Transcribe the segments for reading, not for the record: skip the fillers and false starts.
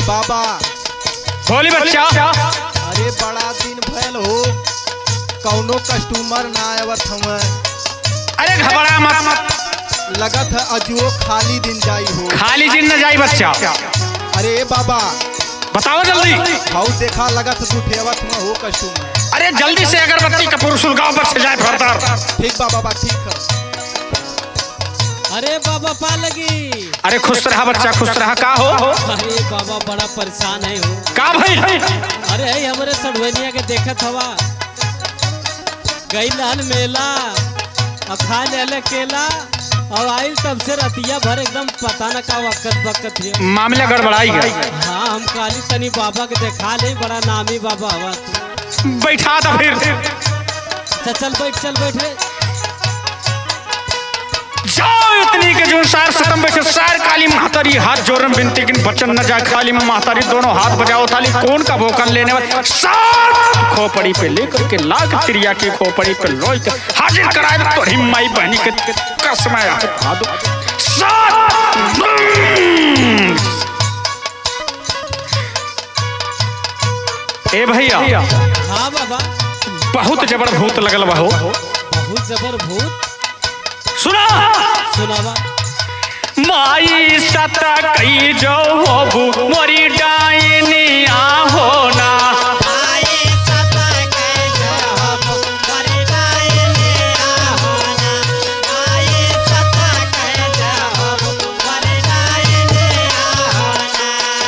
बाबा बोली बच्चा। अरे बड़ा दिन भयल हो, कौनो कस्टमर ना आवत हमें। अरे घबरा मत, लगत है अजुओ खाली दिन जाई हो। खाली दिन न जाई बच्चा। अरे बाबा बताओ जल्दी। भाव देखा लगत जुठेवत में हो कस्टमर। अरे जल्दी से अगरबत्ती कपूर सुलगाओ, बच जाए फरदार। ठीक बा बाबा, ठीक है। अरे बाबा पा लगी। अरे खुश रहा बच्चा, खुश रहा। का हो? अरे बाबा बड़ा परेशान है हो। का भाई? अरे है हमारे सड़वनिया के देखत हवा, गई लाल मेला और खा ले केला और आई तब से रतिया भर एकदम पता न का वक्त है। मामला गड़बड़ाई गया। हाँ हम काली तनी बाबा के देखा ले, बड़ा नामी बाबा हवा तू। बैठा था फिर। चल बैठ, चल बैठ रे। जाओ इतनी के जो सार सतम बैठे सार काली महतारी हाथ जोरम बिनती किन बचन न जाए खाली में महतारी दोनों हाथ बजाओ थाली कौन का भोकन लेने वाले सार खोपड़ी पे लेकर के लाख त्रिया की खोपड़ी पे लोई के हाजिर कराए तो हिम्माई बहनी के कसम है दो सार। ए भैया। हाँ बाबा। बहुत जबर भूत लगल बा हो। बहुत जबर भूत। सुना सुनावा। माई सता कई जो हो मोरी डाइनिया होना।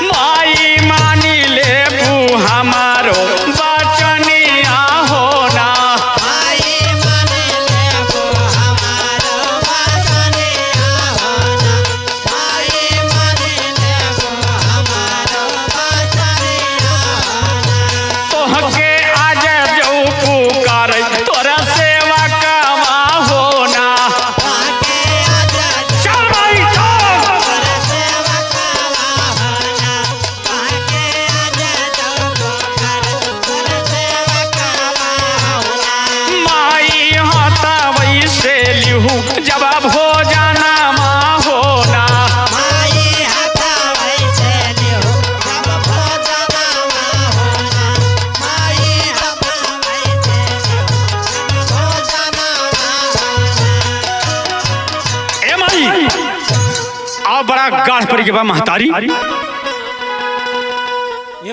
माई मानी ले बू हमारो बचनिया होना। जवाब हो जाना माँ होना। ए माई आओ बड़ा गाढ़ पड़ी के बा महतारी। ए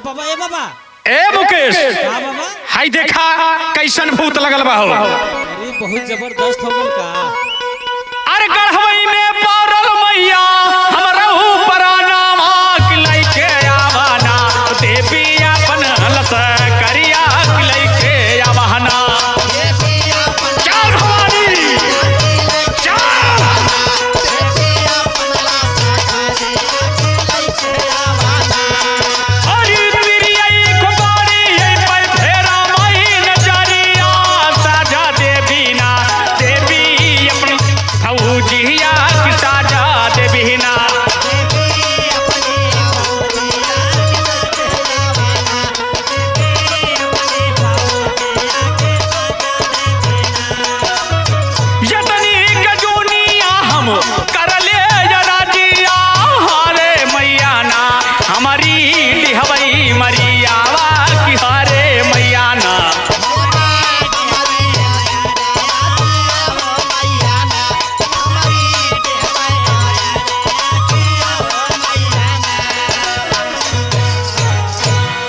बाबा, ए बाबा। ए मुकेश। हाँ बाबा। हाय देखा कैसन भूत लगल बा हो। अरे बहुत जबरदस्त हो गल का। अरे गढ़वई में पौरल मैया हमरा ऊपर नामा किलाई के आवाना देवी अपन हलस करिया किलाई के आवाना। चल भवानी चल। अरे बिरियाई कुमारी ये पर फेरा माई नजरिया साजा देवी ना देवी अपन फौजिया की साजा देवी ना। यतनी गजूनिया हम कर ले राजिया हारे मैया ना हमारी हवई मरियावा की हारे मैया ना।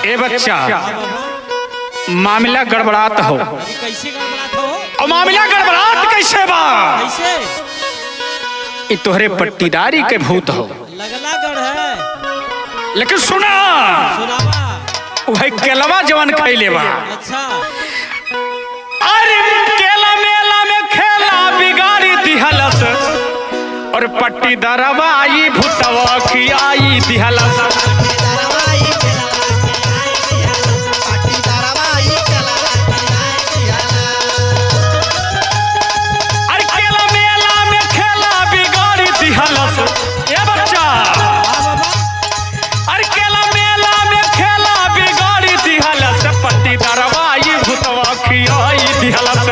ए बच्चा मामला गड़बड़ात हो। अरे कैसे गड़बड़ात हो? और मामला गड़बड़ात कैसे बा? कैसे? ये तोहरे पट्टीदारी के भूत हो। लगला गढ़ है। लेकिन सुना सुनावा। वही केलवा जवान खैले बा। अच्छा। अरे केला मेला में खेला बिगाड़ी दिहलस और पट्टीदारवा आई भूतवा की आई दिहलस। अरे केला मेला में खेला बिगाड़ी दिहलस। ए बच्चा। हाँ बाबा। अरे केला मेला में खेला बिगाड़ी दिहलस पट्टीदारवा आई भूतवा की आई दिहलस।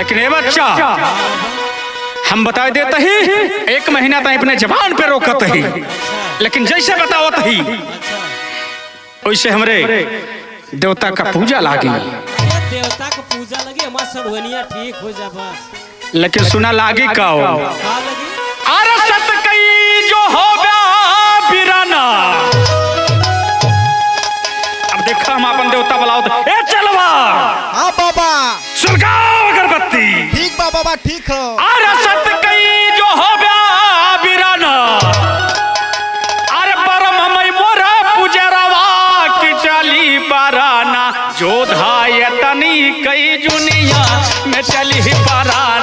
लेकिन ये बच्चा हम बता देते ही 1 महीना तक अपने जबान पे रोकत ही, लेकिन जैसे बतावत ही वैसे हमरे देवता का पूजा लागी। देवता का पूजा लगी हमार सड़वनिया ठीक हो जा बस। लेकिन सुना लागी का का लगी अरे सत कई जो हो गया बिराना। अब देखा हम अपन देवता बुलाओ ए चलवा। हाँ बाबा सुलगाओ अगरबत्ती। ठीक बा बाबा ठीक हो। अरे सत कई जो हो गया बिराना। अरे परम मई मोरा पुजरवा की चली बाराना। जोधा यतनी कई जुनिया में चली बाराना।